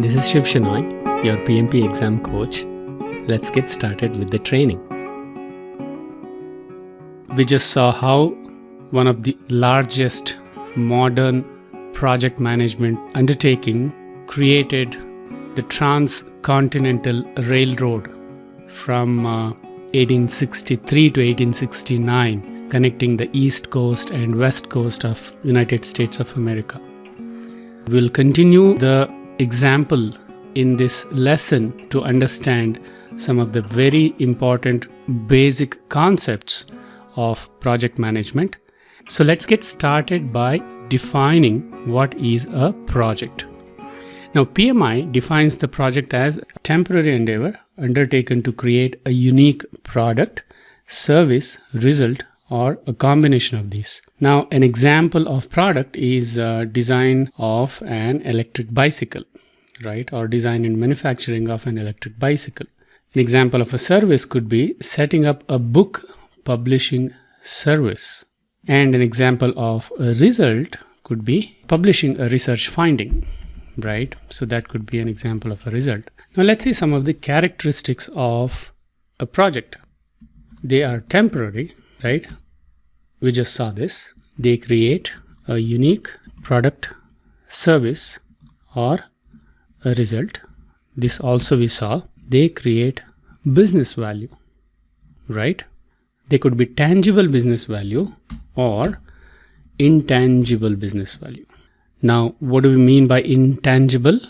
This is Shiv Shenoy, your PMP exam coach. Let's get started with the training. We just saw how one of the largest modern project management undertaking created the Transcontinental Railroad from 1863 to 1869, connecting the East Coast and West Coast of United States of America. We'll continue the example in this lesson to understand some of the very important basic concepts of project management. So let's get started by defining what is a project. Now, PMI defines the project as a temporary endeavor undertaken to create a unique product, service, result, or a combination of these. Now, an example of product is design of an electric bicycle, right? Or design and manufacturing of an electric bicycle. An example of a service could be setting up a book publishing service. And an example of a result could be publishing a research finding, right? So that could be an example of a result. Now let's see some of the characteristics of a project. They are temporary, right? We just saw this. They create a unique product, service, or a result. This also we saw. They create business value, right? They could be tangible business value or intangible business value. Now, what do we mean by intangible?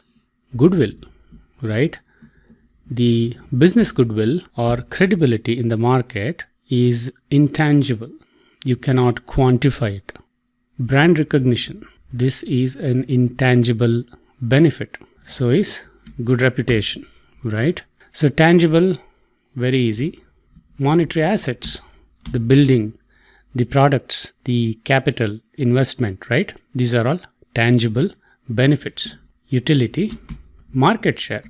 Goodwill, right? The business goodwill or credibility in the market is intangible. You cannot quantify it. Brand recognition. This is an intangible benefit. So is good reputation, right? So tangible, very easy. Monetary assets, the building, the products, the capital, investment, right? These are all tangible benefits. Utility, market share.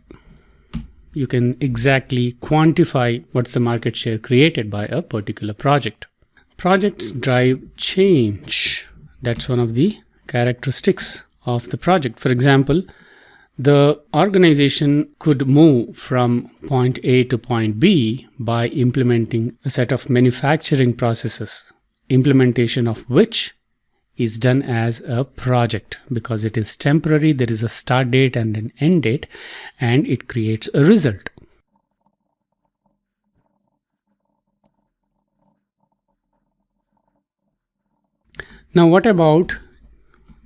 You can exactly quantify what's the market share created by a particular project. Projects drive change. That's one of the characteristics of the project. For example, the organization could move from point A to point B by implementing a set of manufacturing processes, implementation of which is done as a project because it is temporary. There is a start date and an end date, and it creates a result. Now, what about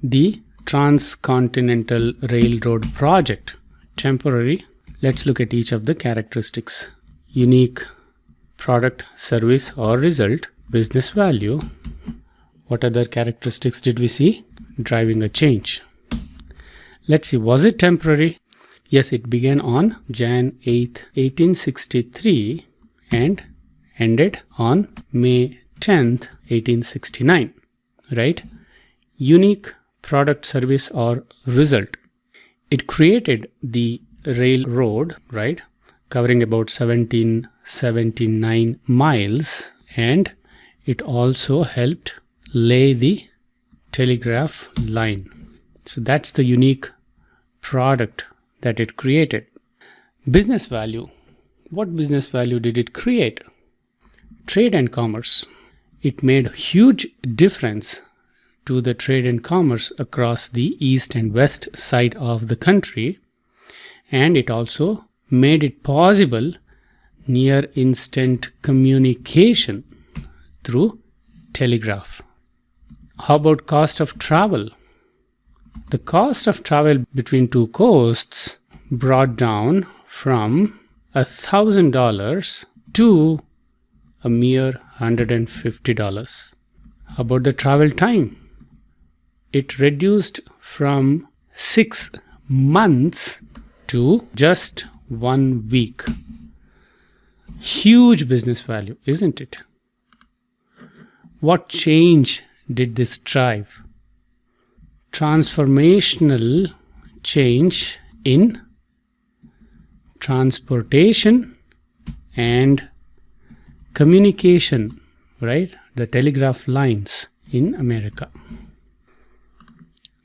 the Transcontinental Railroad project? Temporary. Let's look at each of the characteristics. Unique product, service, or result. Business value. What other characteristics did we see? Driving a change. Let's see, was it temporary? Yes, it began on Jan 8th, 1863 and ended on May 10th, 1869, right? Unique product, service, or result. It created the railroad, right? Covering about 1779 miles, and it also helped lay the telegraph line. So that's the unique product that it created. Business value. What business value did it create? Trade and commerce. It made a huge difference to the trade and commerce across the east and west side of the country, and it also made it possible near instant communication through telegraph. How about cost of travel? The cost of travel between two coasts brought down from $1,000 to a mere $150. How about the travel time? It reduced from 6 months to just 1 week. Huge business value, isn't it? What change did this drive? Transformational change in transportation and communication, right? The telegraph lines in America.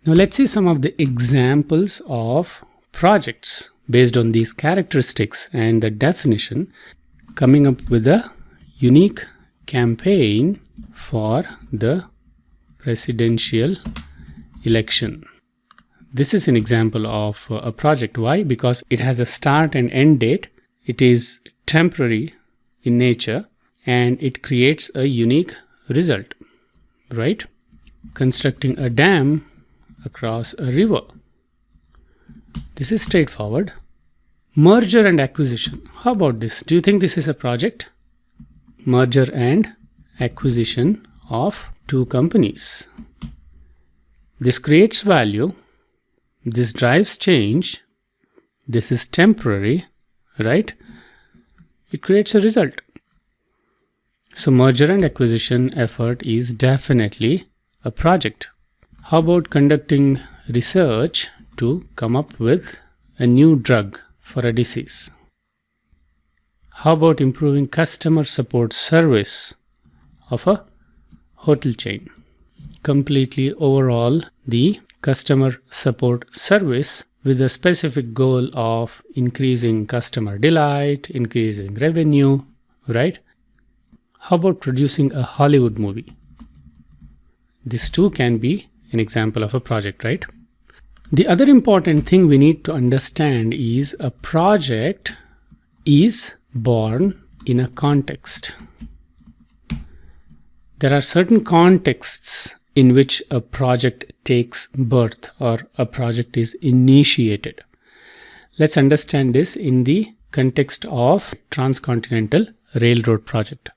Now let's see some of the examples of projects based on these characteristics and the definition, coming up with a unique campaign for the presidential election. This is an example of a project. Why? Because it has a start and end date. It is temporary in nature and it creates a unique result, right? Constructing a dam across a river. This is straightforward. Merger and acquisition. How about this? Do you think this is a project? Merger and acquisition of two companies. This creates value. This drives change. This is temporary, right? It creates a result. So merger and acquisition effort is definitely a project. How about conducting research to come up with a new drug for a disease? How about improving customer support service of a hotel chain? Completely overall the customer support service with a specific goal of increasing customer delight, increasing revenue, right? How about producing a Hollywood movie? This too can be an example of a project, right? The other important thing we need to understand is a project is born in a context. There are certain contexts in which a project takes birth or a project is initiated. Let's understand this in the context of Transcontinental Railroad project.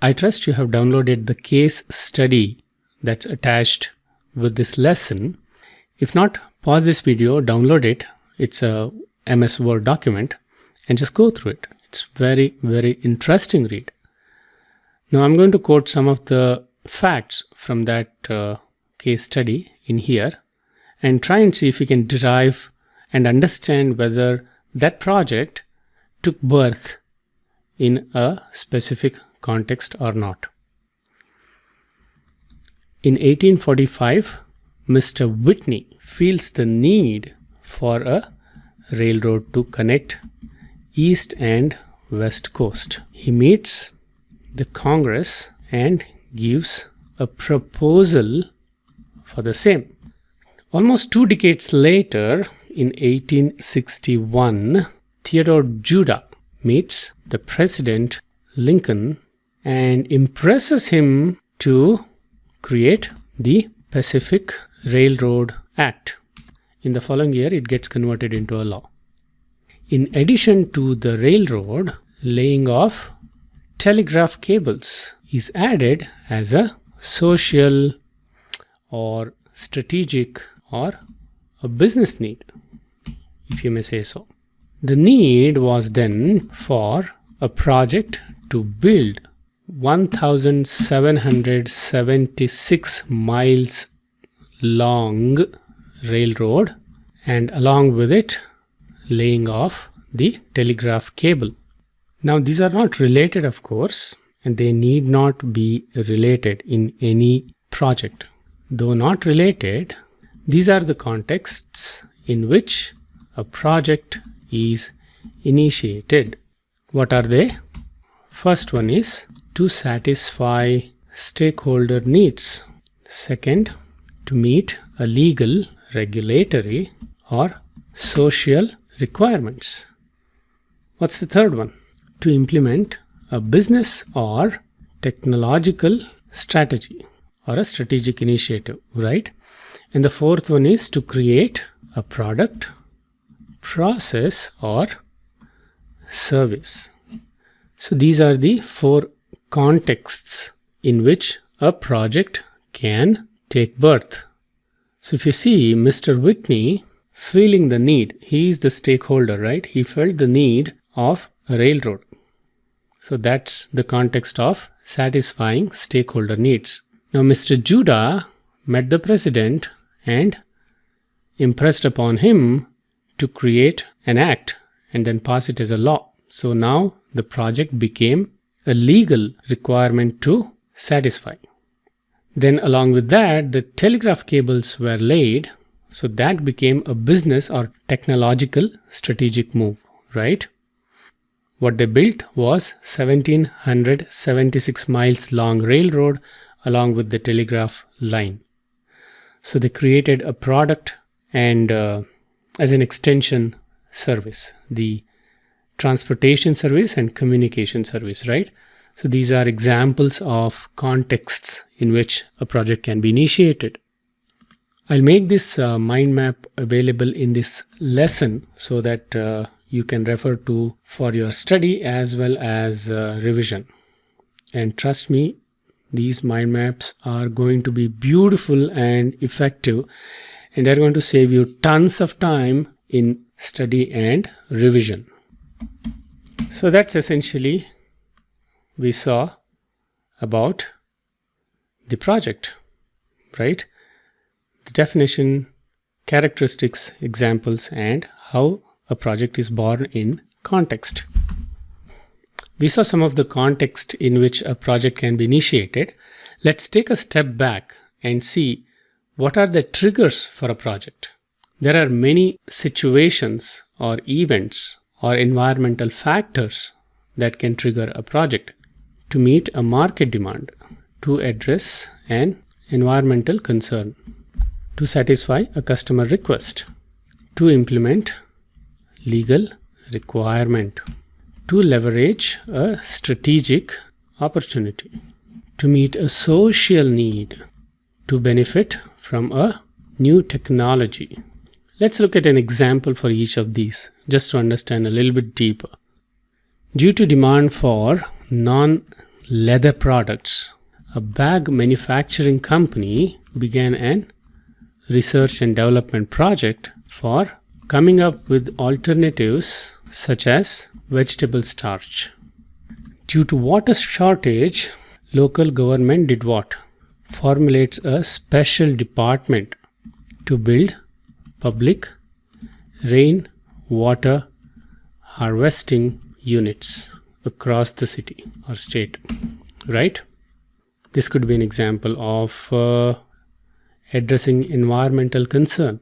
I trust you have downloaded the case study that's attached with this lesson. If not, pause this video, download it. It's a MS Word document and just go through it. It's very, very interesting read. Now I'm going to quote some of the facts from that case study in here and try and see if we can derive and understand whether that project took birth in a specific context or not. In 1845, Mr. Whitney feels the need for a railroad to connect East and West Coast. He meets the Congress and gives a proposal for the same. Almost 2 decades later, in 1861, Theodore Judah meets the President Lincoln and impresses him to create the Pacific Railroad Act. In the following year, it gets converted into a law. In addition to the railroad, laying of telegraph cables is added as a social or strategic or a business need, if you may say so. The need was then for a project to build 1,776 miles long railroad and along with it laying off the telegraph cable. Now these are not related, of course, and they need not be related in any project. Though not related, these are the contexts in which a project is initiated. What are they? First one is to satisfy stakeholder needs. Second, to meet a legal, regulatory, or social requirements. What's the third one? To implement a business or technological strategy or a strategic initiative, right? And the fourth one is to create a product, process, or service. So these are the 4 contexts in which a project can take birth. So if you see Mr. Whitney feeling the need, he is the stakeholder, right? He felt the need of a railroad. So that's the context of satisfying stakeholder needs. Now Mr. Judah met the president and impressed upon him to create an act and then pass it as a law. So now the project became a legal requirement to satisfy. Then along with that, the telegraph cables were laid. So that became a business or technological strategic move, right? What they built was 1776 miles long railroad along with the telegraph line. So they created a product and as an extension service, the transportation service and communication service, right? So these are examples of contexts in which a project can be initiated. I'll make this mind map available in this lesson so that you can refer to for your study as well as revision. And trust me, these mind maps are going to be beautiful and effective, and they're going to save you tons of time in study and revision. So that's essentially we saw about the project, right? The definition, characteristics, examples, and how a project is born in context. We saw some of the context in which a project can be initiated. Let's take a step back and see what are the triggers for a project. There are many situations or events or environmental factors that can trigger a project to meet a market demand, to address an environmental concern, to satisfy a customer request, to implement legal requirement, to leverage a strategic opportunity, to meet a social need, to benefit from a new technology. Let's look at an example for each of these just to understand a little bit deeper. Due to demand for non-leather products, a bag manufacturing company began an research and development project for coming up with alternatives such as vegetable starch. Due to water shortage, local government did what? Formulates a special department to build public rain water harvesting units across the city or state, right? This could be an example of addressing environmental concern.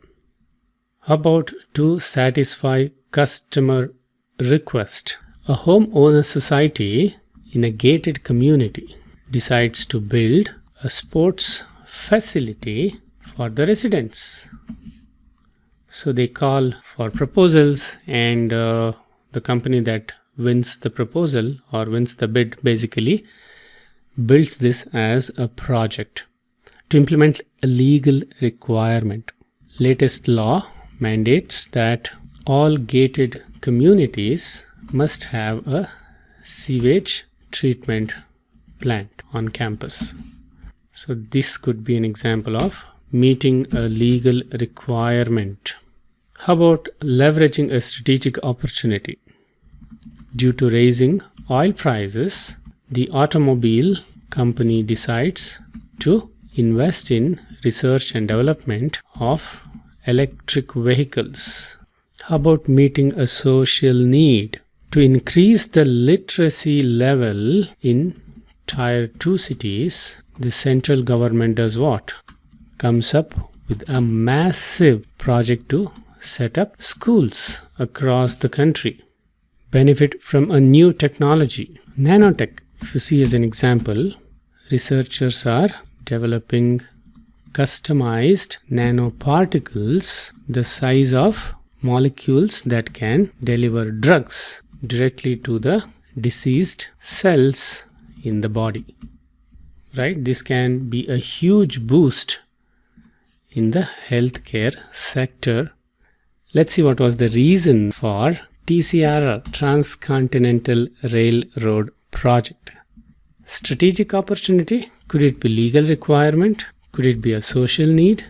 How about to satisfy customer request? A homeowner society in a gated community decides to build a sports facility for the residents. So they call for proposals, and the company that wins the proposal or wins the bid basically builds this as a project to implement a legal requirement. Latest law mandates that all gated communities must have a sewage treatment plant on campus. So this could be an example of meeting a legal requirement. How about leveraging a strategic opportunity? Due to raising oil prices, the automobile company decides to invest in research and development of electric vehicles. How about meeting a social need? To increase the literacy level in Tier 2 cities, the central government does what? Comes up with a massive project to set up schools across the country. Benefit from a new technology. Nanotech, if you see as an example, researchers are developing customized nanoparticles the size of molecules that can deliver drugs directly to the diseased cells in the body. Right? This can be a huge boost in the healthcare sector. Let's see what was the reason for TCR, Transcontinental Railroad Project. Strategic opportunity? Could it be legal requirement? Could it be a social need?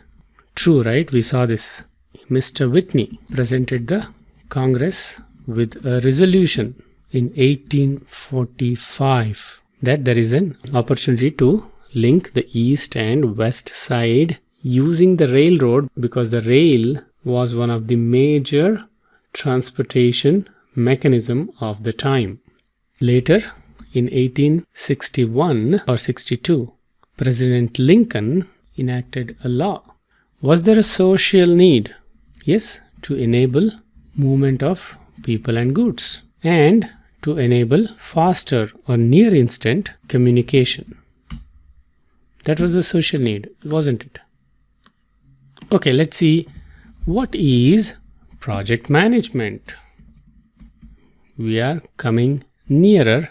True, right? We saw this. Mr. Whitney presented the Congress with a resolution in 1845 that there is an opportunity to link the east and west side using the railroad, because the rail was one of the major transportation mechanism of the time. Later, in 1861 or 62, President Lincoln enacted a law. Was there a social need? Yes, to enable movement of people and goods and to enable faster or near instant communication. That was the social need, wasn't it? Okay, let's see what is project management. We are coming nearer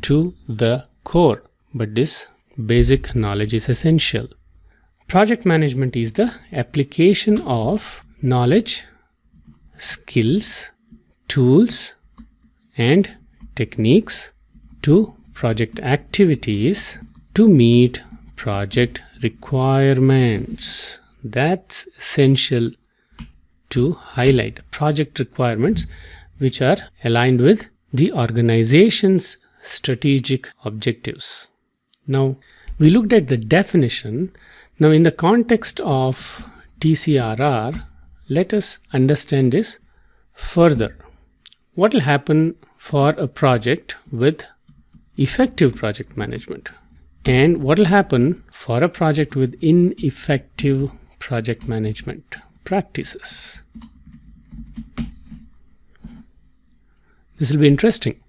to the core, but this basic knowledge is essential. Project management is the application of knowledge, skills, tools, and techniques to project activities to meet project requirements. That's essential to highlight project requirements which are aligned with the organization's strategic objectives. Now, we looked at the definition. Now, in the context of TCRR, let us understand this further. What will happen for a project with effective project management? And what will happen for a project with ineffective project management practices? This will be interesting.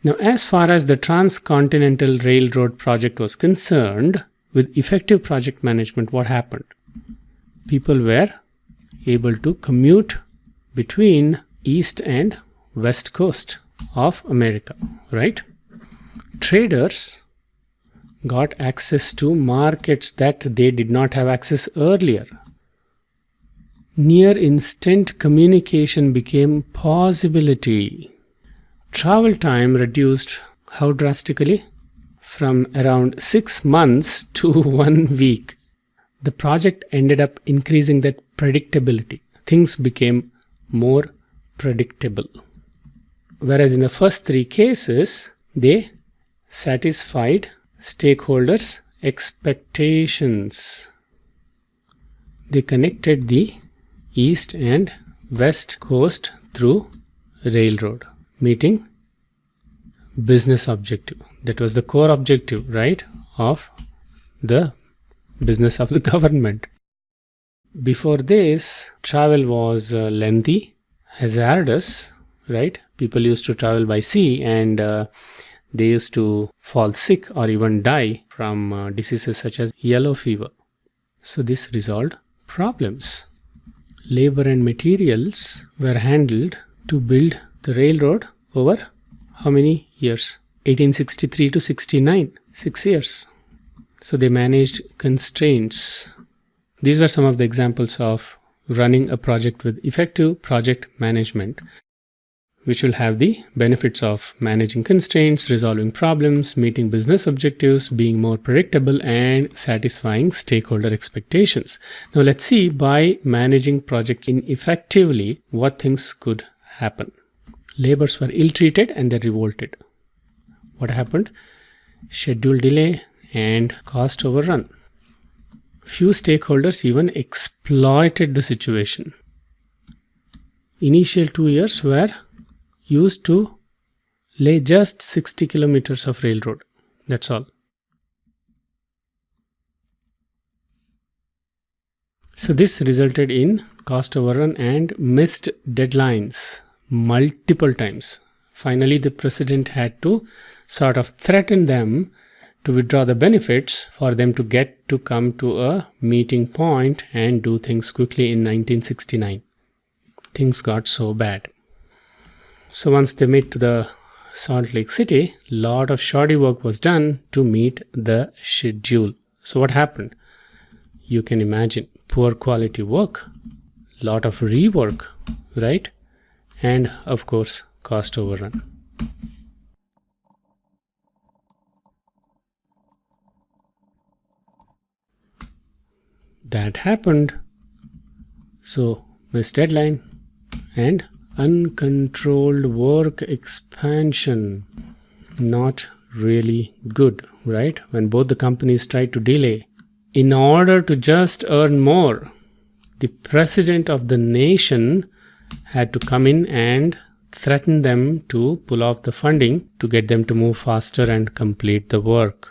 Now, as far as the Transcontinental Railroad project was concerned, with effective project management, what happened? People were able to commute between East and West Coast of America, right? Traders got access to markets that they did not have access earlier. Near instant communication became possibility. Travel time reduced how drastically? From around 6 months to 1 week. The project ended up increasing that predictability. Things became more predictable. Whereas in the first 3 cases, they satisfied stakeholders' expectations. They connected the East and West Coast through railroad, meeting business objective. That was the core objective, right, of the business of the government. Before this, travel was lengthy, hazardous, right? People used to travel by sea and they used to fall sick or even die from diseases such as yellow fever. So this resolved problems. Labor and materials were handled to build the railroad over how many years? 1863 to 69, 6 years. So they managed constraints. These were some of the examples of running a project with effective project management, which will have the benefits of managing constraints, resolving problems, meeting business objectives, being more predictable, and satisfying stakeholder expectations. Now let's see, by managing projects ineffectively, what things could happen. Laborers were ill-treated and they revolted. What happened? Schedule delay and cost overrun. Few stakeholders even exploited the situation. Initial 2 years were used to lay just 60 kilometers of railroad. That's all. So this resulted in cost overrun and missed deadlines multiple times. Finally, the president had to sort of threaten them to withdraw the benefits for them to get to come to a meeting point and do things quickly in 1969. Things got so bad. So once they made to the Salt Lake City, lot of shoddy work was done to meet the schedule. So what happened? You can imagine poor quality work, lot of rework, right? And of course, cost overrun. That happened. So missed deadline and uncontrolled work expansion. Not really good, right? When both the companies tried to delay in order to just earn more, the president of the nation had to come in and threaten them to pull off the funding to get them to move faster and complete the work.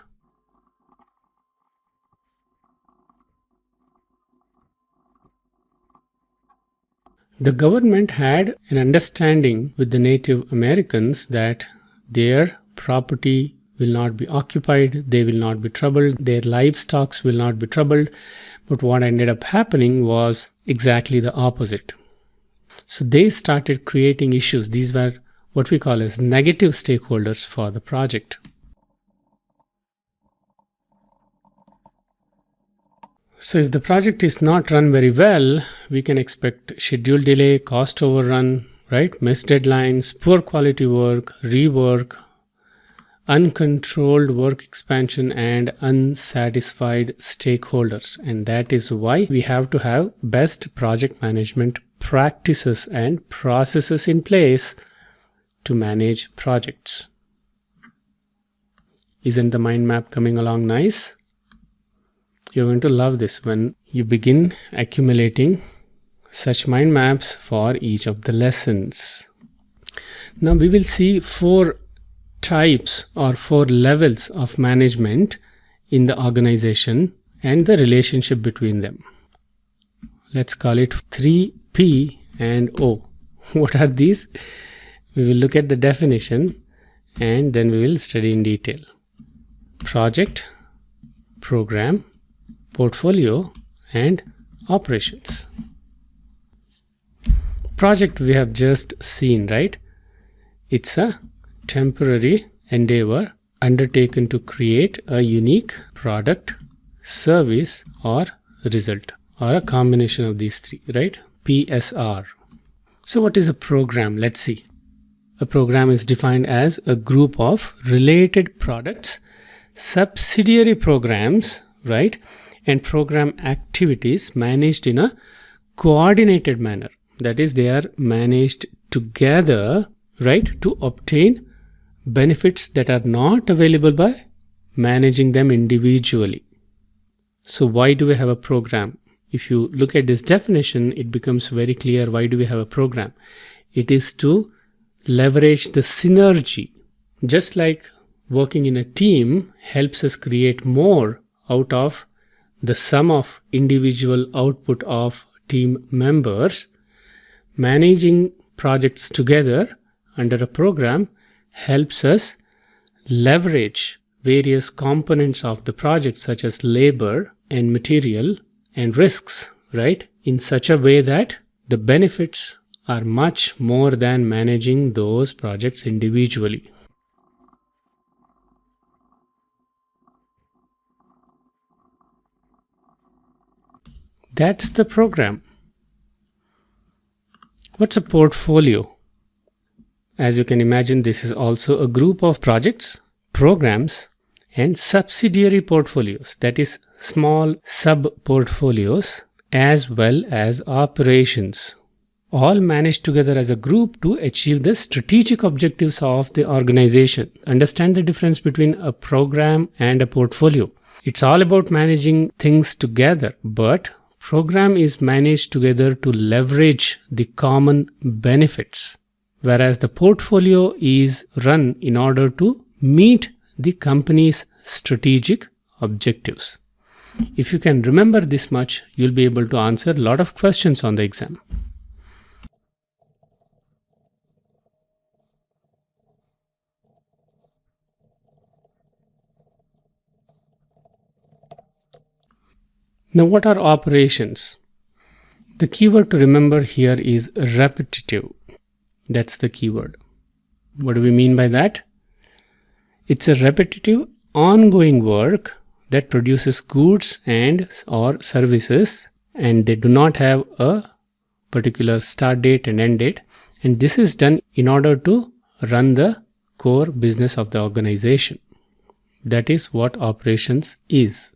The government had an understanding with the Native Americans that their property will not be occupied, they will not be troubled, their livestock will not be troubled. But what ended up happening was exactly the opposite. So they started creating issues. These were what we call as negative stakeholders for the project. So if the project is not run very well, we can expect schedule delay, cost overrun, right? Missed deadlines, poor quality work, rework, uncontrolled work expansion, and unsatisfied stakeholders. And that is why we have to have best project management practices and processes in place to manage projects. Isn't the mind map coming along nice? You're going to love this when you begin accumulating such mind maps for each of the lessons. Now we will see 4 types or 4 levels of management in the organization and the relationship between them. Let's call it 3P and O. What are these? We will look at the definition and then we will study in detail. Project, program, portfolio, and operations. Project we have just seen, right? It's a temporary endeavor undertaken to create a unique product, service, or result, or a combination of these 3, right? PSR. So what is a program? Let's see. A program is defined as a group of related products, subsidiary programs, right? And program activities managed in a coordinated manner. That is, they are managed together, right, to obtain benefits that are not available by managing them individually. So why do we have a program? If you look at this definition, it becomes very clear why do we have a program. It is to leverage the synergy. Just like working in a team helps us create more out of the sum of individual output of team members, managing projects together under a program helps us leverage various components of the project such as labor and material and risks, right, in such a way that the benefits are much more than managing those projects individually. That's the program. What's a portfolio? As you can imagine, this is also a group of projects, programs, and subsidiary portfolios, that is, small sub-portfolios, as well as operations, all managed together as a group to achieve the strategic objectives of the organization. Understand the difference between a program and a portfolio. It's all about managing things together, but program is managed together to leverage the common benefits, whereas the portfolio is run in order to meet the company's strategic objectives. If you can remember this much, you'll be able to answer a lot of questions on the exam. Now, what are operations? The keyword to remember here is repetitive. That's the keyword. What do we mean by that? It's a repetitive, ongoing work that produces goods and or services, and they do not have a particular start date and end date. And this is done in order to run the core business of the organization. That is what operations is.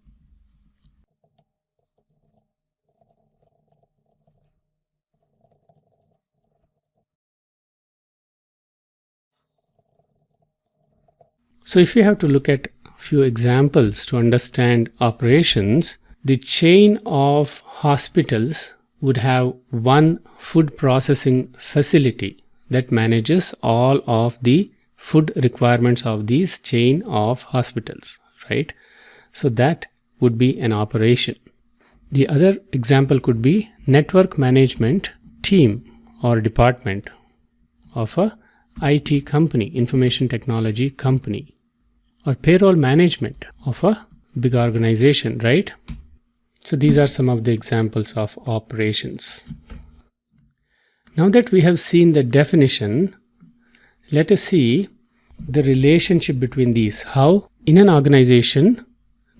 So if you have to look at a few examples to understand operations, the chain of hospitals would have one food processing facility that manages all of the food requirements of these chain of hospitals, right? So that would be an operation. The other example could be network management team, or department of a IT company, information technology company, or payroll management of a big organization, right? So these are some of the examples of operations. Now that we have seen the definition, let us see the relationship between these, how in an organization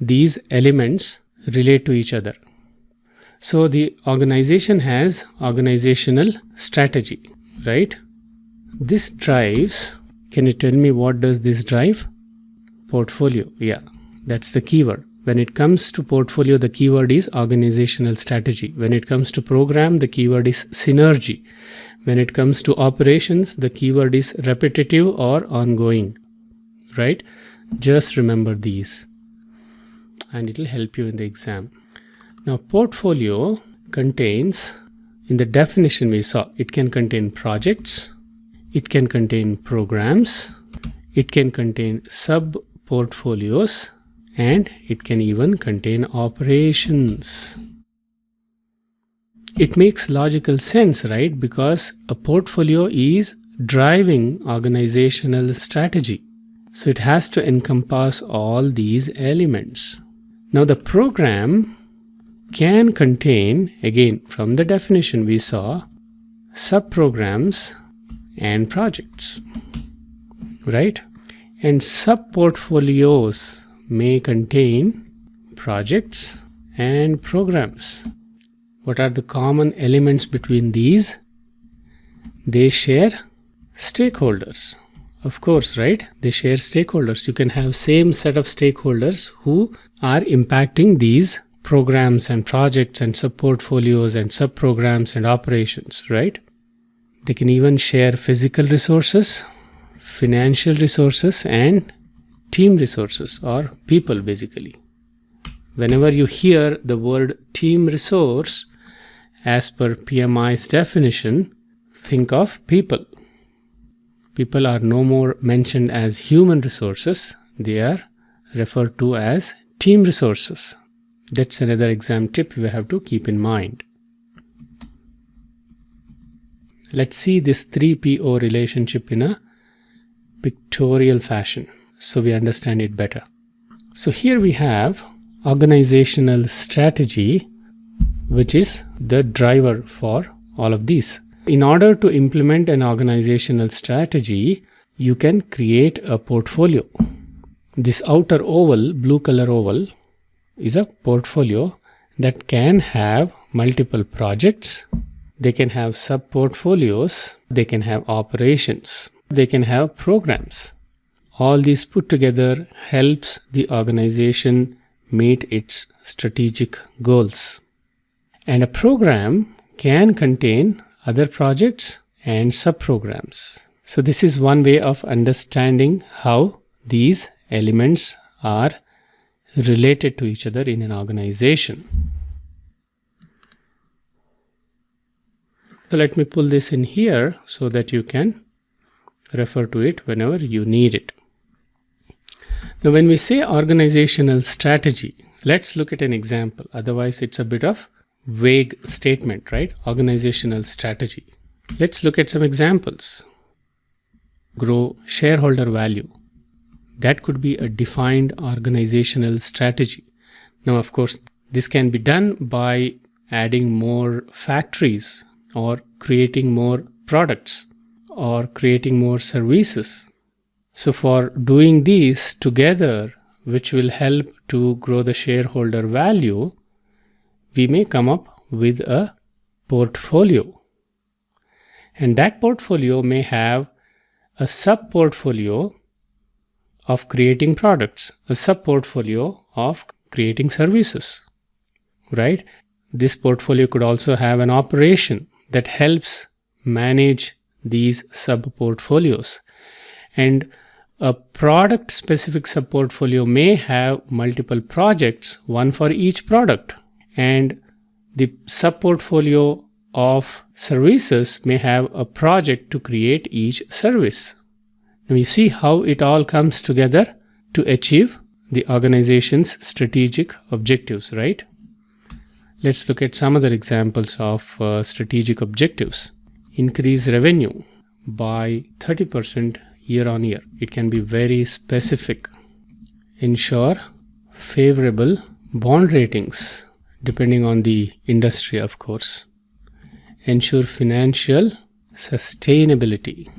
these elements relate to each other. So the organization has organizational strategy, right? This drives, can you tell me what does this drive? Portfolio. Yeah, that's the keyword. When it comes to portfolio, the keyword is organizational strategy. When it comes to program, the keyword is synergy. When it comes to operations, the keyword is repetitive or ongoing, right? Just remember these and it will help you in the exam. Now, portfolio contains, in the definition we saw, it can contain projects, it can contain programs, it can contain sub-portfolios, and it can even contain operations. It makes logical sense, right? Because a portfolio is driving organizational strategy. So it has to encompass all these elements. Now the program can contain, again from the definition we saw, sub-programs and projects, right? And sub-portfolios may contain projects and programs. What are the common elements between these? They share stakeholders. Of course, right? They share stakeholders. You can have same set of stakeholders who are impacting these programs and projects and sub-portfolios and sub-programs and operations, right? They can even share physical resources, financial resources, and team resources, or people basically. Whenever you hear the word team resource, as per PMI's definition, think of people. People are no more mentioned as human resources, they are referred to as team resources. That's another exam tip you have to keep in mind. Let's see this 3PO relationship in a pictorial fashion so we understand it better. So here we have organizational strategy, which is the driver for all of these. In order to implement an organizational strategy, you can create a portfolio. This outer oval, blue color oval, is a portfolio that can have multiple projects. They can have sub-portfolios, they can have operations, they can have programs. All these put together helps the organization meet its strategic goals. And a program can contain other projects and sub-programs. So this is one way of understanding how these elements are related to each other in an organization. So let me pull this in here so that you can refer to it whenever you need it. Now when we say organizational strategy, let's look at an example. Otherwise it's a bit of vague statement, right? Organizational strategy. Let's look at some examples. Grow shareholder value. That could be a defined organizational strategy. Now of course this can be done by adding more factories or creating more products or creating more services. So for doing these together, which will help to grow the shareholder value, we may come up with a portfolio. And that portfolio may have a sub-portfolio of creating products, a sub-portfolio of creating services, right? This portfolio could also have an operation that helps manage these sub-portfolios. And a product-specific sub-portfolio may have multiple projects, one for each product. And the sub-portfolio of services may have a project to create each service. Now you see how it all comes together to achieve the organization's strategic objectives, right? Let's look at some other examples of strategic objectives. increase revenue by 30% year on year. It can be very specific. Ensure favorable bond ratings depending on the industry, of course. Ensure financial sustainability.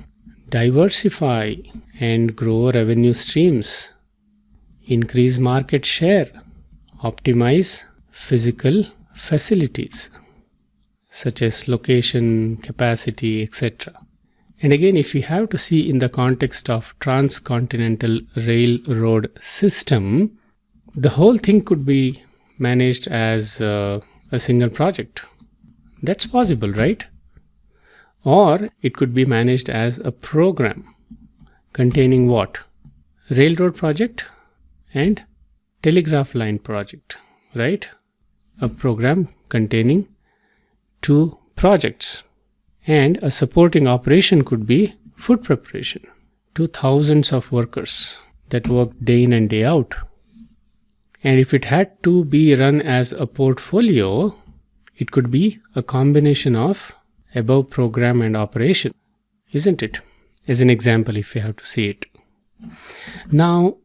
Diversify and grow revenue streams. Increase market share. Optimize physical facilities such as location, capacity, etc. And again, if we have to see in the context of transcontinental railroad system, the whole thing could be managed as a single project. That's possible, right? Or it could be managed as a program containing what? Railroad project and telegraph line project, right? A program containing two projects. And a supporting operation could be food preparation to thousands of workers that work day in and day out. And if it had to be run as a portfolio, it could be a combination of above program and operation, isn't it? As an example, if you have to see it. Now,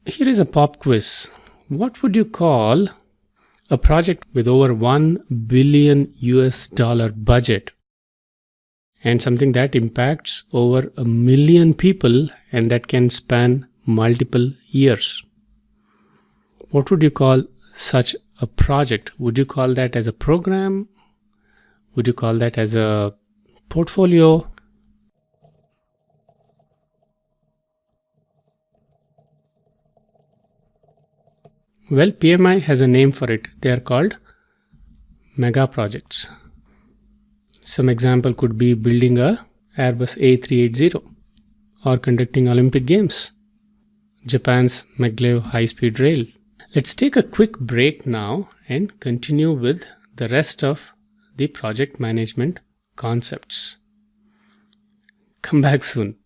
here is a pop quiz. What would you call a project with over $1 billion budget and something that impacts over 1 million people and that can span multiple years? What would you call such a project? Would you call that as a program? Would you call that as a portfolio? Well, PMI has a name for it. They are called mega projects. Some example could be building a Airbus A380 or conducting Olympic Games, Japan's maglev high-speed rail. Let's take a quick break now and continue with the rest of the project management concepts. Come back soon.